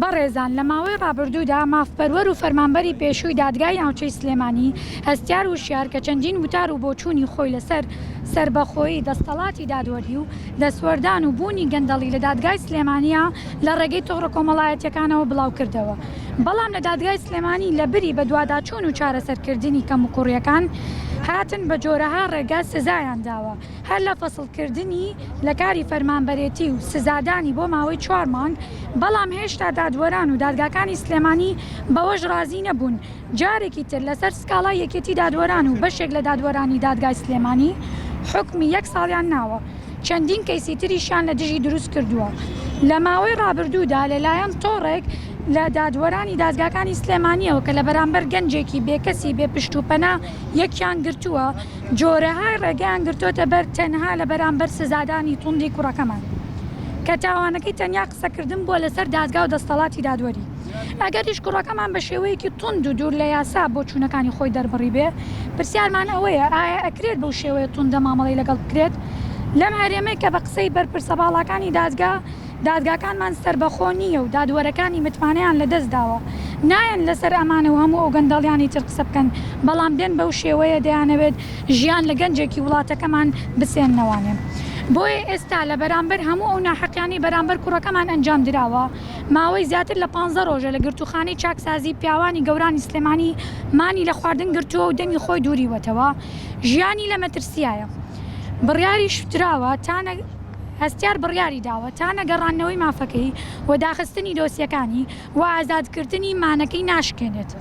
بەڕێزان لە ماوەی ڕابردوودا مافپەروەر و فەرمانبەری پێشووی دادگای ناوچەی سلێمانی هەستیار وشیار کە چەندین وتار و بۆچوونی خۆی لەسەر سربەخۆیی دەستەڵاتی دادوەری و دەسوەردان و بوونی گەندەڵی لە دادگای سلێمانیە لە ڕێگەی تۆڕە کۆمەڵایەتیەکانەوە بڵاو کردەوە. بەڵام لە دادگای سلێمانی لە بری بە دوواداچوون و چارەسەرکردنی کەم و کوڕیەکان هاتن بە جۆرەها ڕێگە سزایان داوە، هەر لە فەسڵکردنی لە کاری فەرمانبەرێتی و سزادانی بۆ ماوەی 4 مانگ. بەڵام هێشتا دادوەران و دادگاکانی سلێمانی بەوەش ڕازی نەبوون. جارێکی تر لەسەر سکاڵای یەکێتی دادوەران و بەشێک لە دادوەرانی دادگای سلێمانی حکمی 1 ساڵیان ناوە. چەندین کەیسی تریشیان لە دژی دروست کردووە. لە ماوەی ڕابردوودا لەلایەن تۆڕێک لە دادوەرانی دادگاکانی سلێمانیەوە کە لە بەرامبەر گەنجێکی بێکەسی بێ پشت و پەنا یەکیان گرتووە، جۆرەهای ڕێگەیان گرتوۆتە بەر تەنها لە بەرامبەر سزادانی توندی کوڕەکەمان کە تاوانەکەی تەنیا قسەکردن بووە لەسەر دادگا و دەستەڵاتی دادوەری. ئەگەریش کوڕەکەمان بە شێوەیەکی تند و دوور لە یاسا بۆ چوونەکانی خۆی دەربڕی بێ، پرسیارمان ئەوەیە ئایا ئەکرێت بەو شێوەیە توندە مامەڵەی لەگەڵ بکرێت؟ لەم هەرێمەی کە بە قسەی بەرپرسە باڵەکانی دادگاکانمان سربەخۆ نییە و دادوەرەکانی متمانەیان لەدەست داوە، نایەن لەسەر ئەمانەوە هەموو ئەو گەندەڵیانی تر قسە بکەن، بەڵام دێن بەو شێوەیە دەیانەوێت ژیان لە گەنجێکی وڵاتەکەمان بسێننەوانێ. بۆیە ئێستا لە بەرامبەر هەموو ئەو ناحەقیانی بەرامبەر کوڕەکەمان ئەنجام درراوە. ماوەی زیاتر لە 15 ڕۆژە لە گرتوخانەی چاکسازی پیاوانی گەورانی سلێمانی مانی لە خواردن گرتووە و دەمی خۆی دووریوەتەوە. ژیانی لە مەترسیایە. بڕیاری شتراوە هەستیار بڕیاری داوە تا نەگەڕانەوەی مافەکەی و داخستنی دۆسیەکانی و ئازادکردنی مانەکەی ناشکێنێت.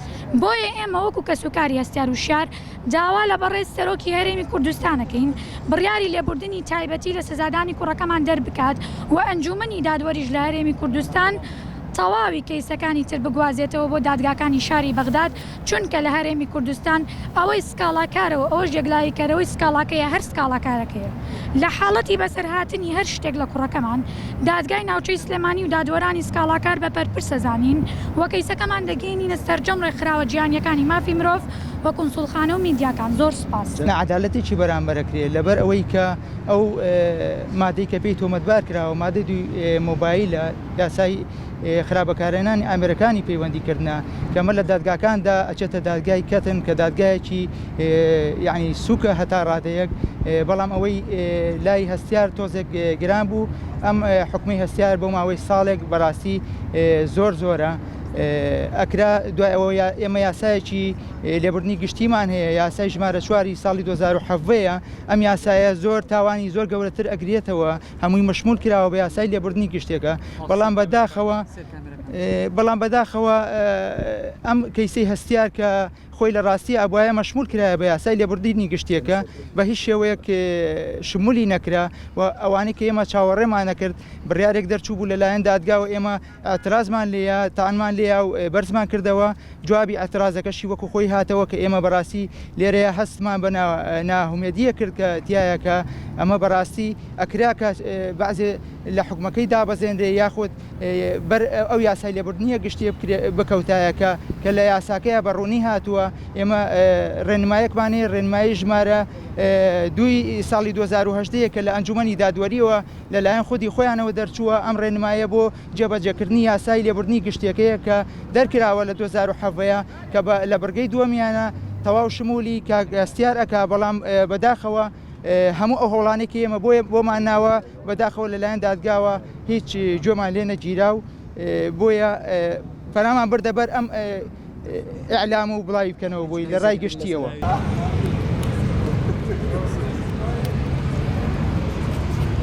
بۆیە ئێمە وەکو کەسوکاری هەستیار وشیار داوا لە بەڕێز سەرۆکی هەرێمی کوردستانەکەین بڕیاری لێبوردنی تایبەتی لە سزادانی کوڕەکەمان دەربکات و ئەنجومەنی دادوەریش لە هەرێمی کوردستان تەواوی کەیسەکانی تر بگوازێتەوە بۆ دادگاکانی شاری بەغداد، چونکە لە هەرێمی کوردستان ئەوەی سکاڵاکارەوە ئەوەش یەکلاییکەرەوەی سکاڵاکەیە، هەر سکاڵاکارەکەیە. لە حاڵەتی بەسەرهاتنی هەر شتێک لە کوڕەکەمان دادگای ناوچەی سلێمانی و دادوەرانی سکاڵاکار بە پەرپرسە زانین و کەیسەکەمان دەگەینینە سەرجەم ڕێکخراوە جیهانیەکانی مافی مرۆڤ و کونسوڵخانە و میدیاکان. زۆر سپاس. عەدالەتێکی بەرامبەرەکرێت لەبەر ئەوەی کە ئەو مادەی کە پێی تۆمەتبار کراوە مادەی مۆبایلە یاسای خراپەکارێنانی ئامێرەکانی پەیوەندیکردە کەمە لە دادگاکاندا ئەچێتە دادگای کەتن کە دادگایەکی یعنی سوکە هەتا ڕادەیەک. بەڵام ئەوەی لای هەستیار تۆزێک گران بوو، ئەم حکومی هەستیار بۆ ماوەی ساڵێک بەڕاستی زۆرە. ئەکرا دوای ئەوە ئێمە یاسایەکی لێبوردنی گشتیمان هەیە، یاسای ژمارە 4 ساڵی 2007ەیە. ئەم یاسایە زۆر تاوانی زۆر گەورەتر ئەگرێتەوە، هەمووی مەشمول کراوە بە یاسای لێبوردنی گشتێکە. بەڵام بەداخەوە ئەم کەیسەی هەستیار کە خۆی لە ڕاستی ئابوایە مەشمول کرایە بە یاسای لێبوردنی گشتێکە بە هیچ شێوەیەک شمولی نەکرا و ئەوانەی کە ئێمە چاوەڕێمان نەکرد بڕیارێک دەرچوو بوو لەلایەن دادگاوە ئێمە ئەترازمان لێە تاانمان لێە و بەرزمان کردەوە. جوابی ئەترازەکەشی وەکو خۆی هاتەوە کە ئێمە بەڕاستی لێرەیە هەستمان بە ناهومێدیە کرد کە تایەکە ئەمە بەڕاستی ئەکراکە بەعزێ لە حکومەکەی دابەزێنرێ یاخود بەر ئەو یاسای لێبوردنیە گشتێ بکەوتایەکە کە لە یاساکەیە بەڕوونی هاتووە. ئێمە ڕێنمایەکمانەیە ڕێنمایی ژمارە 2 ساڵی 2010 کە لە ئەنجومەنی دادوەریەوە لەلایەن خودی خۆیانەوە دەرچووە. ئەم ڕێنمایە بۆ جێبەجێکردنی یاسای لێبوردنی گشتەکەیە کە دەرکراوە لە 2007ەیە کە لە بەرگەی دووەمیانە تەواو شمولی کاگەستیار ئەکا. بەڵام بەداخەوە هەموو ئەو هەوڵانێکی ئێمە بۆمان ناوە بەداخەوە لەلایەن دادگاوە هیچ جۆمان لێ نەگیرا و بۆیە فەرامان بردەبەر ئەم ئیعلام و بڵاوی بکەنەوە بۆی لە ڕای گشتیەوە.